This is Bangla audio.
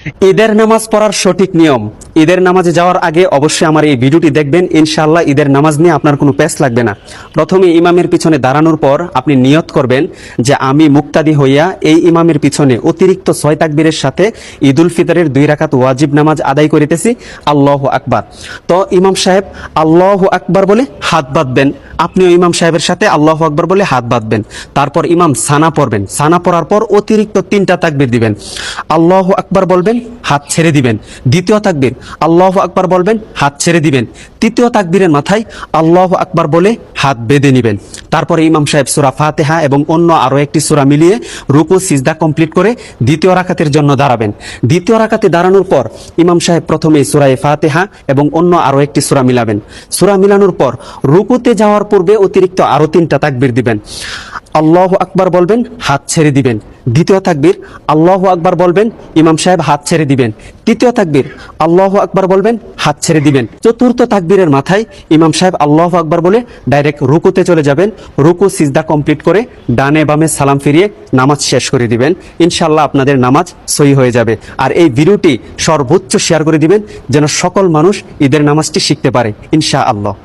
ঈদের নামাজ পড়ার সঠিক নিয়ম। ঈদের নামাজে যাওয়ার আগে অবশ্যই আমার এই ভিডিওটি দেখবেন, ইনশাআল্লাহ ঈদের নামাজ নিয়ে আপনার কোনো পেস লাগবে না। প্রথমে ইমামের পিছনে দাঁড়ানোর পর আপনি নিয়ত করবেন যে আমি মুক্তাদি হইয়া এই ইমামের পিছনে অতিরিক্ত 6 তাকবীরের সাথে ঈদুল ফিতরের 2 রাকাত ওয়াজিব নামাজ আদায় করিতেছি, আল্লাহু আকবার। তো ইমাম সাহেব আল্লাহু আকবার বলে হাত বাঁধবেন, আপনিও ইমাম সাহেবের সাথে আল্লাহু আকবার বলে হাত বাঁধবেন। তারপর ইমাম সানা পড়বেন, সানা পড়ার পর অতিরিক্ত 3টা তাকবীর দিবেন, আল্লাহু আকবার বলবেন, হাত ছেড়ে দিবেন। দ্বিতীয় তাকবীর আল্লাহু আকবার বলবেন, হাত ছেড়ে দিবেন। তৃতীয় তাকবীরের মাথায় আল্লাহু আকবার বলে হাত বেঁধে নেবেন। তারপরে ইমাম সাহেব সূরা ফাতিহা এবং অন্য আরো একটি সূরা মিলিয়ে রুকু সিজদা কমপ্লিট করে দ্বিতীয় রাকাতের জন্য দাঁড়াবেন। দ্বিতীয় রাকাতে দাঁড়ানোর পর ইমাম সাহেব প্রথমে সূরা ফাতিহা এবং অন্য আরো একটি সূরা মিলাবেন। সূরা মিলানোর পর রুকুতে যাওয়ার পূর্বে অতিরিক্ত আরো 3টা তাকবীর দিবেন। আল্লাহু আকবার বলবেন, হাত ছেড়ে দিবেন। দ্বিতীয় তাকবীর আল্লাহু আকবার বলবেন, ইমাম সাহেব হাত ছেড়ে দিবেন। তৃতীয় তাকবীর আল্লাহু আকবার বলবেন, হাত ছেড়ে দিবেন। চতুর্থ তাকবীরের মাথায় ইমাম সাহেব আল্লাহু আকবার বলে ডাইরেক্ট রুকুতে চলে যাবেন। রুকু সিজদা কমপ্লিট করে ডানে বামে সালাম ফিরিয়ে নামাজ শেষ করে দিবেন। ইনশাআল্লাহ আপনাদের নামাজ সহি হয়ে যাবে। আর এই ভিডিওটি সর্বোচ্চ শেয়ার করে দিবেন যেন সকল মানুষ ঈদের নামাজটি শিখতে পারে ইনশাআল্লাহ।